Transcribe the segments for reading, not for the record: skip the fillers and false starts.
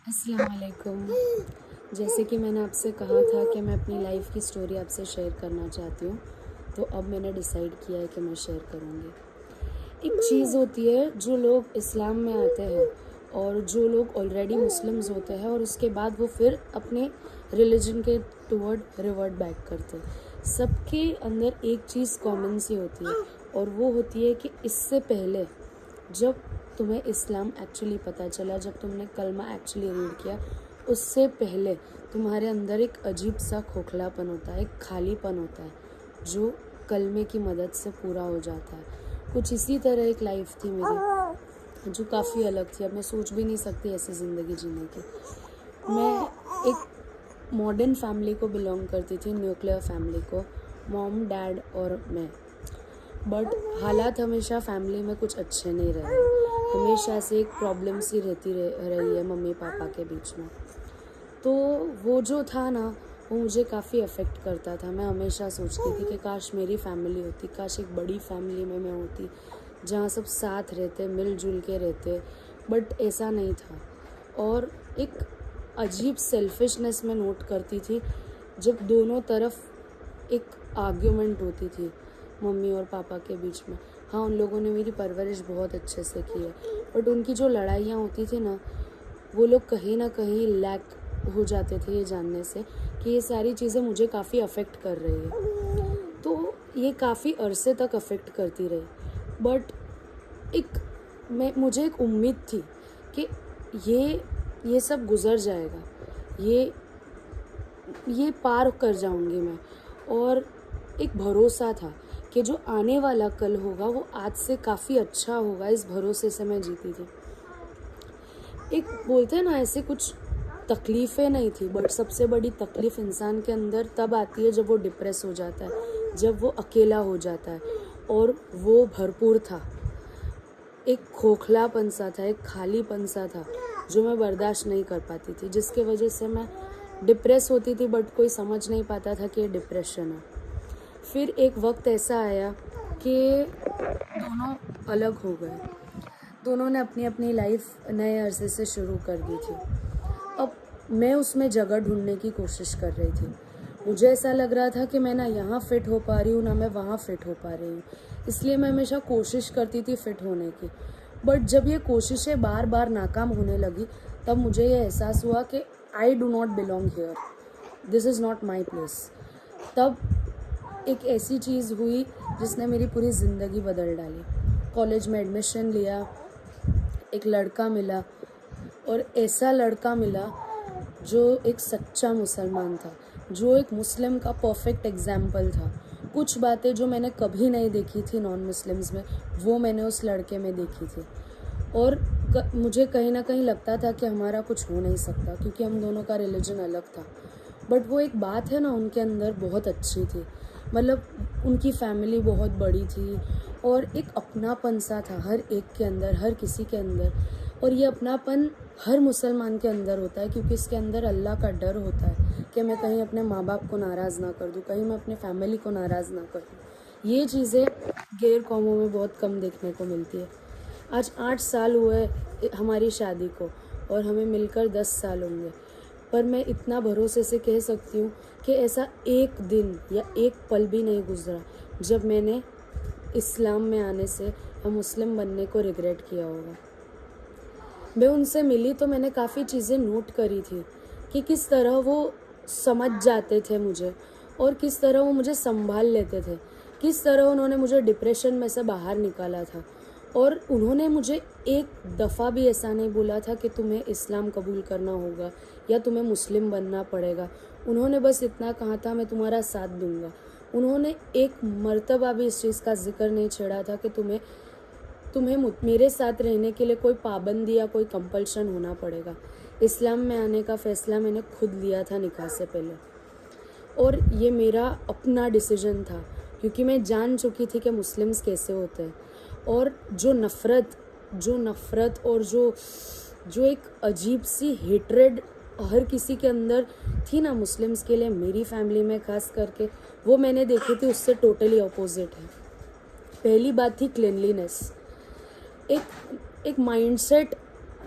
अस्सलाम वालेकुम। जैसे कि मैंने आपसे कहा था कि मैं अपनी लाइफ की स्टोरी आपसे शेयर करना चाहती हूँ, तो अब मैंने डिसाइड किया है कि मैं शेयर करूँगी। एक चीज़ होती है, जो लोग इस्लाम में आते हैं और जो लोग ऑलरेडी मुस्लिम्स होते हैं और उसके बाद वो फिर अपने रिलीजन के टुवर्ड रिवर्ट बैक करते हैं। सबके अंदर एक चीज़ कॉमन सी होती है और वो होती है कि इससे पहले जब तुम्हें इस्लाम एक्चुअली पता चला, जब तुमने कलमा एक्चुअली रीड किया, उससे पहले तुम्हारे अंदर एक अजीब सा खोखलापन होता है, एक खालीपन होता है जो कलमे की मदद से पूरा हो जाता है। कुछ इसी तरह एक लाइफ थी मेरी जो काफ़ी अलग थी। अब मैं सोच भी नहीं सकती ऐसी ज़िंदगी जीने की। मैं एक मॉडर्न फैमिली को बिलोंग करती थी, न्यूक्लियर फैमिली को, मॉम डैड और मैं। बट हालात हमेशा फैमिली में कुछ अच्छे नहीं रहे। हमेशा से एक प्रॉब्लम सी रही है मम्मी पापा के बीच में। तो वो जो था ना, वो मुझे काफ़ी अफेक्ट करता था। मैं हमेशा सोचती थी कि काश मेरी फैमिली होती, काश एक बड़ी फैमिली में मैं होती जहाँ सब साथ रहते, मिलजुल के रहते। बट ऐसा नहीं था। और एक अजीब सेल्फिशनेस में नोट करती थी जब दोनों तरफ एक आर्ग्यूमेंट होती थी मम्मी और पापा के बीच में। हाँ, उन लोगों ने मेरी परवरिश बहुत अच्छे से की है, बट उनकी जो लड़ाइयाँ होती थी ना, वो लोग कहीं ना कहीं लैक हो जाते थे ये जानने से कि ये सारी चीज़ें मुझे काफ़ी अफेक्ट कर रही है। तो ये काफ़ी अरसे तक अफेक्ट करती रही। बट मुझे एक उम्मीद थी कि ये सब गुज़र जाएगा, ये पार कर जाऊंगी मैं। और एक भरोसा था कि जो आने वाला कल होगा वो आज से काफ़ी अच्छा होगा, इस भरोसे से मैं जीती थी। एक बोलते हैं ना, ऐसे कुछ तकलीफ़ें नहीं थी, बट सबसे बड़ी तकलीफ़ इंसान के अंदर तब आती है जब वो डिप्रेस हो जाता है, जब वो अकेला हो जाता है। और वो भरपूर था, एक खोखलापन सा था, एक खालीपन सा था जो मैं बर्दाश्त नहीं कर पाती थी, जिसके वजह से मैं डिप्रेस होती थी, बट कोई समझ नहीं पाता था कि ये डिप्रेशन है। फिर एक वक्त ऐसा आया कि दोनों अलग हो गए। दोनों ने अपनी अपनी लाइफ नए अरसे से शुरू कर दी थी। अब मैं उसमें जगह ढूंढने की कोशिश कर रही थी। मुझे ऐसा लग रहा था कि मैं ना यहाँ फिट हो पा रही हूँ, ना मैं वहाँ फिट हो पा रही हूँ। इसलिए मैं हमेशा कोशिश करती थी फिट होने की। बट जब ये कोशिशें बार बार नाकाम होने लगी, तब मुझे ये एहसास हुआ कि I do not belong here, this is not my place. तब एक ऐसी चीज़ हुई जिसने मेरी पूरी ज़िंदगी बदल डाली। कॉलेज में एडमिशन लिया, एक लड़का मिला, और ऐसा लड़का मिला जो एक सच्चा मुसलमान था, जो एक मुस्लिम का परफेक्ट एग्जाम्पल था। कुछ बातें जो मैंने कभी नहीं देखी थी नॉन मुस्लिम्स में, वो मैंने उस लड़के में देखी थी। और मुझे कहीं ना कहीं लगता था कि हमारा कुछ हो नहीं सकता, क्योंकि हम दोनों का रिलीजन अलग था। बट वो एक बात है ना, उनके अंदर बहुत अच्छी थी। मतलब उनकी फैमिली बहुत बड़ी थी और एक अपनापन सा था हर एक के अंदर, हर किसी के अंदर। और ये अपनापन हर मुसलमान के अंदर होता है, क्योंकि इसके अंदर अल्लाह का डर होता है कि मैं कहीं अपने माँ बाप को नाराज़ ना कर दूँ, कहीं मैं अपने फैमिली को नाराज़ ना कर दूँ। ये चीज़ें गैर कौमों में बहुत कम देखने को मिलती है। आज 8 साल हुए हमारी शादी को और हमें मिलकर 10 साल होंगे, पर मैं इतना भरोसे से कह सकती हूँ कि ऐसा एक दिन या एक पल भी नहीं गुजरा जब मैंने इस्लाम में आने से या मुस्लिम बनने को रिग्रेट किया होगा। मैं उनसे मिली तो मैंने काफ़ी चीज़ें नोट करी थी कि किस तरह वो समझ जाते थे मुझे और किस तरह वो मुझे संभाल लेते थे, किस तरह उन्होंने मुझे डिप्रेशन में से बाहर निकाला था। और उन्होंने मुझे एक दफ़ा भी ऐसा नहीं बोला था कि तुम्हें इस्लाम कबूल करना होगा या तुम्हें मुस्लिम बनना पड़ेगा। उन्होंने बस इतना कहा था, मैं तुम्हारा साथ दूंगा। उन्होंने एक मर्तबा भी इस चीज़ का जिक्र नहीं छेड़ा था कि तुम्हें मेरे साथ रहने के लिए कोई पाबंदी या कोई कंपल्शन होना पड़ेगा। इस्लाम में आने का फ़ैसला मैंने खुद लिया था निकाह से पहले, और ये मेरा अपना डिसीजन था, क्योंकि मैं जान चुकी थी कि मुस्लिम्स कैसे होते हैं। और जो नफ़रत और जो एक अजीब सी हेट्रेड हर किसी के अंदर थी ना मुस्लिम्स के लिए, मेरी फैमिली में ख़ास करके, वो मैंने देखी थी उससे टोटली अपोजिट है। पहली बात थी क्लीनलीनेस। एक माइंडसेट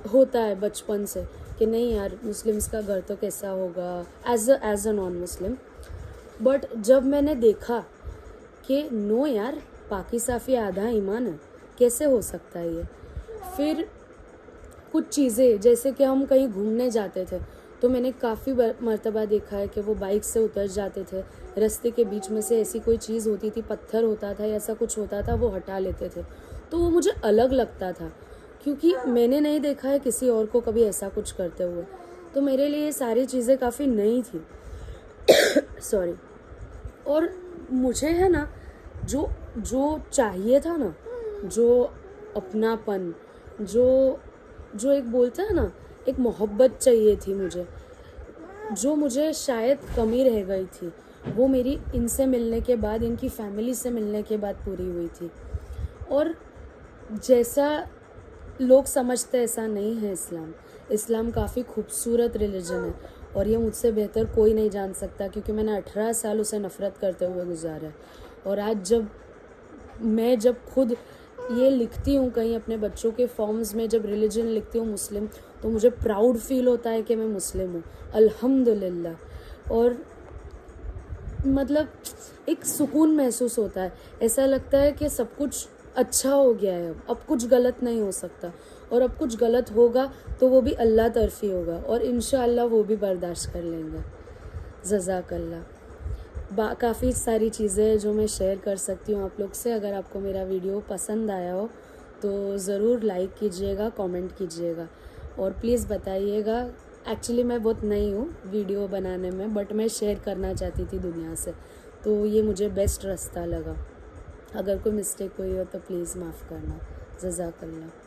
होता है बचपन से कि नहीं यार मुस्लिम्स का घर तो कैसा होगा as a non Muslim. But जब मैंने देखा कि नो यार पाकी साफ़ी आधा ईमान है, कैसे हो सकता है ये। फिर कुछ चीज़ें जैसे कि हम कहीं घूमने जाते थे तो मैंने काफ़ी मर्तबा देखा है कि वो बाइक से उतर जाते थे, रास्ते के बीच में से ऐसी कोई चीज़ होती थी, पत्थर होता था या ऐसा कुछ होता था, वो हटा लेते थे। तो वो मुझे अलग लगता था क्योंकि मैंने नहीं देखा है किसी और को कभी ऐसा कुछ करते हुए। तो मेरे लिए ये सारी चीज़ें काफ़ी नई थी सॉरी। और मुझे है ना जो जो चाहिए था ना, जो अपनापन, जो एक बोलते हैं ना एक मोहब्बत चाहिए थी मुझे, जो मुझे शायद कमी रह गई थी, वो मेरी इनसे मिलने के बाद, इनकी फैमिली से मिलने के बाद पूरी हुई थी। और जैसा लोग समझते ऐसा नहीं है इस्लाम काफ़ी खूबसूरत रिलीजन है और ये मुझसे बेहतर कोई नहीं जान सकता क्योंकि मैंने 18 साल उसे नफ़रत करते हुए गुजारा है। और आज जब खुद ये लिखती हूँ कहीं अपने बच्चों के फॉर्म्स में, जब रिलीजन लिखती हूँ मुस्लिम, तो मुझे प्राउड फील होता है कि मैं मुस्लिम हूँ, अल्हम्दुलिल्लाह। और मतलब एक सुकून महसूस होता है, ऐसा लगता है कि सब कुछ अच्छा हो गया है, अब कुछ गलत नहीं हो सकता, और अब कुछ गलत होगा तो वो भी अल्लाह तरफ़ी होगा और इंशाअल्लाह वो भी बर्दाश्त कर लेंगे। जज़ाकल्लाह। काफ़ी सारी चीज़ें जो मैं शेयर कर सकती हूँ आप लोग से। अगर आपको मेरा वीडियो पसंद आया हो तो ज़रूर लाइक कीजिएगा, कमेंट कीजिएगा और प्लीज़ बताइएगा। एक्चुअली मैं बहुत नई हूँ वीडियो बनाने में, बट मैं शेयर करना चाहती थी दुनिया से, तो ये मुझे बेस्ट रास्ता लगा। अगर कोई मिस्टेक हुई हो तो प्लीज़ माफ़ करना। जज़ाकल्लाह।